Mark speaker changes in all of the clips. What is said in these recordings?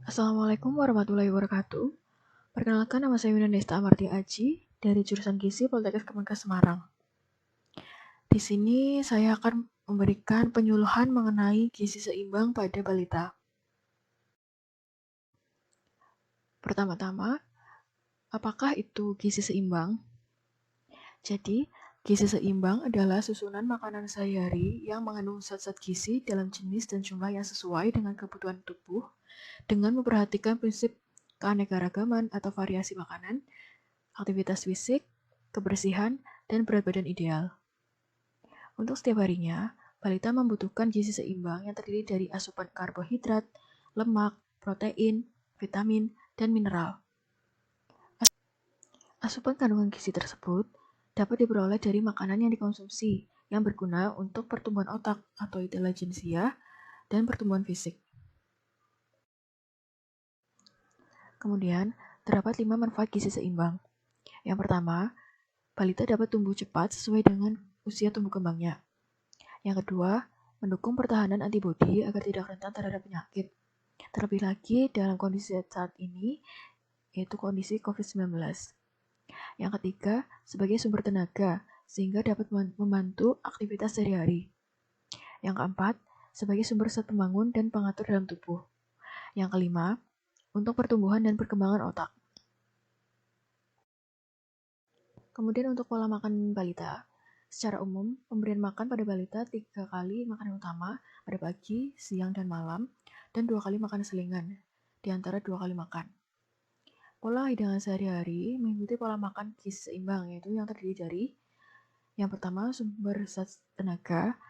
Speaker 1: Assalamualaikum warahmatullahi wabarakatuh. Perkenalkan, nama saya Winda Desta Amarti Aji dari jurusan Gizi Poltekkes Kemenkes Semarang. Di sini saya akan memberikan penyuluhan mengenai gizi seimbang pada balita. Pertama-tama, apakah itu gizi seimbang? Jadi, gizi seimbang adalah susunan makanan sehari-hari yang mengandung zat-zat gizi dalam jenis dan jumlah yang sesuai dengan kebutuhan tubuh dengan memperhatikan prinsip keanekaragaman atau variasi makanan, aktivitas fisik, kebersihan, dan berat badan ideal. Untuk setiap harinya, balita membutuhkan gizi seimbang yang terdiri dari asupan karbohidrat, lemak, protein, vitamin, dan mineral. Asupan kandungan gizi tersebut dapat diperoleh dari makanan yang dikonsumsi yang berguna untuk pertumbuhan otak atau intelijensia dan pertumbuhan fisik. Kemudian, terdapat 5 manfaat gizi seimbang. Yang pertama, balita dapat tumbuh cepat sesuai dengan usia tumbuh kembangnya. Yang kedua, mendukung pertahanan antibodi agar tidak rentan terhadap penyakit. Terlebih lagi dalam kondisi saat ini, yaitu kondisi COVID-19. Yang ketiga, sebagai sumber tenaga, sehingga dapat membantu aktivitas sehari-hari. Yang keempat, sebagai sumber zat pembangun dan pengatur dalam tubuh. Yang kelima, untuk pertumbuhan dan perkembangan otak. Kemudian untuk pola makan balita. Secara umum, pemberian makan pada balita 3 kali makanan utama pada pagi, siang, dan malam, dan 2 kali makan selingan, di antara 2 kali makan. Pola hidangan sehari-hari mengikuti pola makan gizi seimbang, yaitu yang terdiri dari yang pertama, sumber zat tenaga,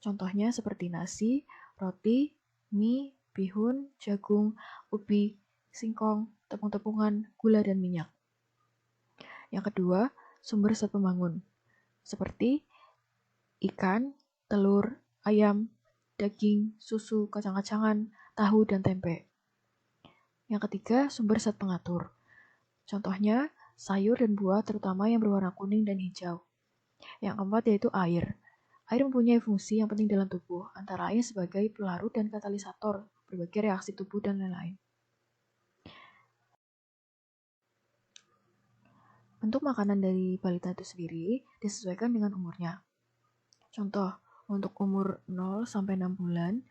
Speaker 1: contohnya seperti nasi, roti, mie, bihun, jagung, ubi, singkong, tepung-tepungan, gula, dan minyak. Yang kedua, sumber zat pembangun, seperti ikan, telur, ayam, daging, susu, kacang-kacangan, tahu, dan tempe. Yang ketiga, sumber zat pengatur. Contohnya, sayur dan buah terutama yang berwarna kuning dan hijau. Yang keempat yaitu air. Air mempunyai fungsi yang penting dalam tubuh, antara lain sebagai pelarut dan katalisator berbagai reaksi tubuh dan lain-lain. Bentuk makanan dari balita itu sendiri disesuaikan dengan umurnya. Contoh, untuk umur 0-6 bulan,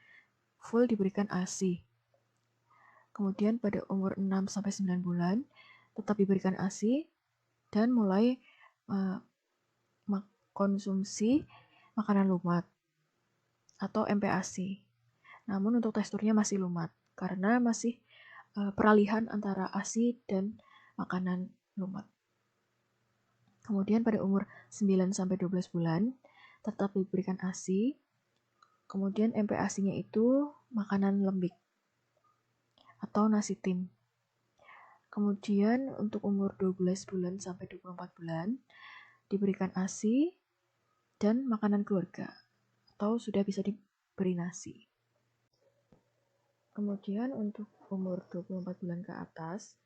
Speaker 1: full diberikan ASI. Kemudian pada umur 6-9 bulan, tetap diberikan ASI dan mulai konsumsi makanan lumat atau MPASI. Namun untuk teksturnya masih lumat karena masih peralihan antara ASI dan makanan lumat. Kemudian pada umur 9-12 bulan tetap diberikan ASI. Kemudian MPASI-nya itu makanan lembik atau nasi tim. Kemudian untuk umur 12 bulan sampai 24 bulan diberikan ASI dan makanan keluarga atau sudah bisa diberi nasi. Kemudian untuk umur 24 bulan ke atas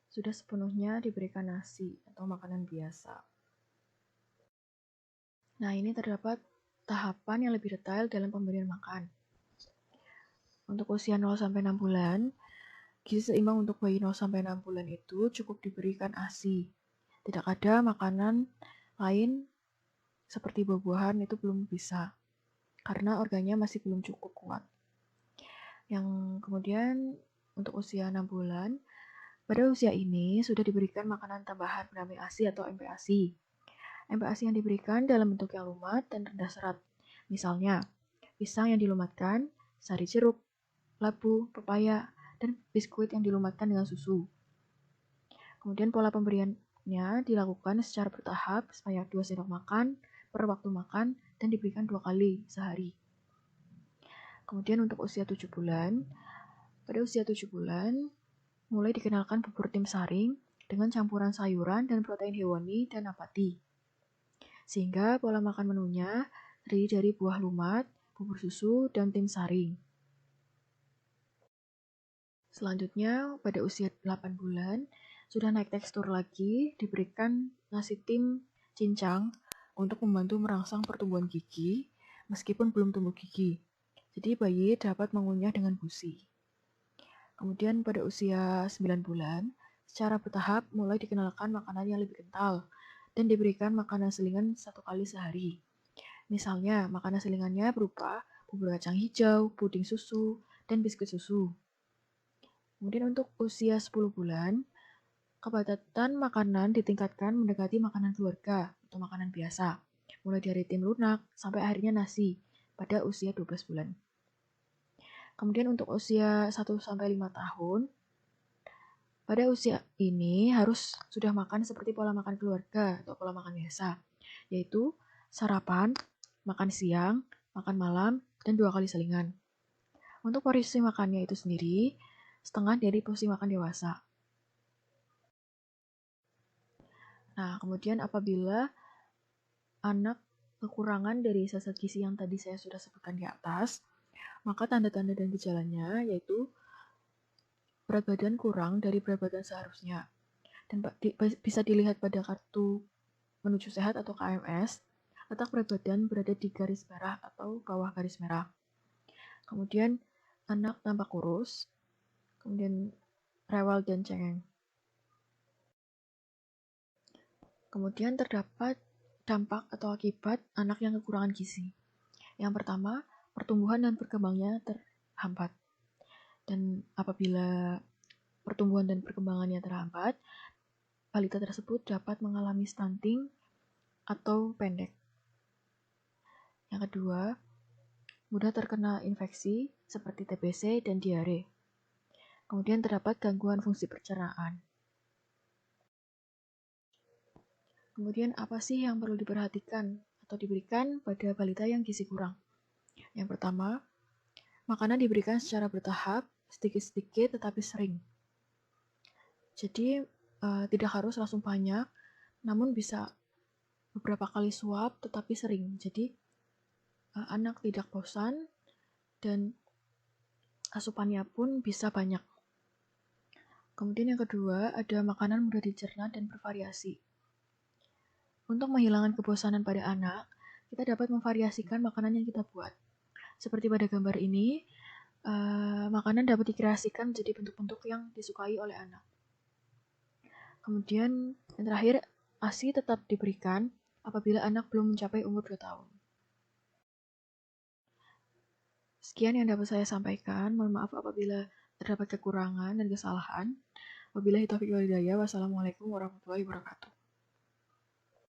Speaker 1: sudah sepenuhnya diberikan nasi atau makanan biasa. Nah, ini terdapat tahapan yang lebih detail dalam pemberian makan. Untuk usia 0-6 bulan, gizi seimbang untuk bayi 0-6 bulan itu cukup diberikan ASI. Tidak ada makanan lain seperti buah-buahan itu belum bisa, karena organnya masih belum cukup kuat. Yang kemudian untuk usia 6 bulan, pada usia ini sudah diberikan makanan tambahan pendamping ASI atau MPASI. MPASI yang diberikan dalam bentuk yang lumat dan rendah serat. Misalnya, pisang yang dilumatkan, sari jeruk, labu, pepaya, dan biskuit yang dilumatkan dengan susu. Kemudian pola pemberiannya dilakukan secara bertahap sebanyak 2 sendok makan per waktu makan dan diberikan 2 kali sehari. Kemudian untuk usia 7 bulan, pada usia 7 bulan mulai dikenalkan bubur tim saring dengan campuran sayuran dan protein hewani dan nabati. Sehingga pola makan menunya terdiri dari buah lumat, bubur susu, dan tim saring. Selanjutnya, pada usia 8 bulan, sudah naik tekstur lagi, diberikan nasi tim cincang untuk membantu merangsang pertumbuhan gigi, meskipun belum tumbuh gigi. Jadi bayi dapat mengunyah dengan gusi. Kemudian pada usia 9 bulan, secara bertahap mulai dikenalkan makanan yang lebih kental dan diberikan makanan selingan 1 kali sehari. Misalnya, makanan selingannya berupa bubur kacang hijau, puding susu, dan biskuit susu. Kemudian untuk usia 10 bulan, kepadatan makanan ditingkatkan mendekati makanan keluarga atau makanan biasa, mulai dari tim lunak sampai akhirnya nasi pada usia 12 bulan. Kemudian untuk usia 1-5 tahun, pada usia ini harus sudah makan seperti pola makan keluarga atau pola makan biasa, yaitu sarapan, makan siang, makan malam, dan 2 kali selingan. Untuk porsi makannya itu sendiri, setengah dari porsi makan dewasa. Nah, kemudian apabila anak kekurangan dari zat gizi yang tadi saya sudah sebutkan di atas, maka tanda-tanda dan gejalanya yaitu berat badan kurang dari berat badan seharusnya. Dan bisa dilihat pada kartu menuju sehat atau KMS, letak berat badan berada di garis merah atau bawah garis merah. Kemudian anak tampak kurus, kemudian rewel dan cengeng. Kemudian terdapat dampak atau akibat anak yang kekurangan gizi. Yang pertama, pertumbuhan dan perkembangannya terhambat. Dan apabila pertumbuhan dan perkembangannya terhambat, balita tersebut dapat mengalami stunting atau pendek. Yang kedua, mudah terkena infeksi seperti TBC dan diare. Kemudian terdapat gangguan fungsi pencernaan. Kemudian apa sih yang perlu diperhatikan atau diberikan pada balita yang gizi kurang? Yang pertama, makanan diberikan secara bertahap, sedikit-sedikit tetapi sering. Jadi tidak harus langsung banyak, namun bisa beberapa kali suap tetapi sering. Jadi anak tidak bosan dan asupannya pun bisa banyak. Kemudian yang kedua, ada makanan mudah dicerna dan bervariasi. Untuk menghilangkan kebosanan pada anak, kita dapat memvariasikan makanan yang kita buat. Seperti pada gambar ini, makanan dapat dikreasikan menjadi bentuk-bentuk yang disukai oleh anak. Kemudian yang terakhir, ASI tetap diberikan apabila anak belum mencapai umur 2 tahun. Sekian yang dapat saya sampaikan. Mohon maaf apabila terdapat kekurangan dan kesalahan. Wabillahi taufiq wal hidayah. Wassalamualaikum warahmatullahi wabarakatuh.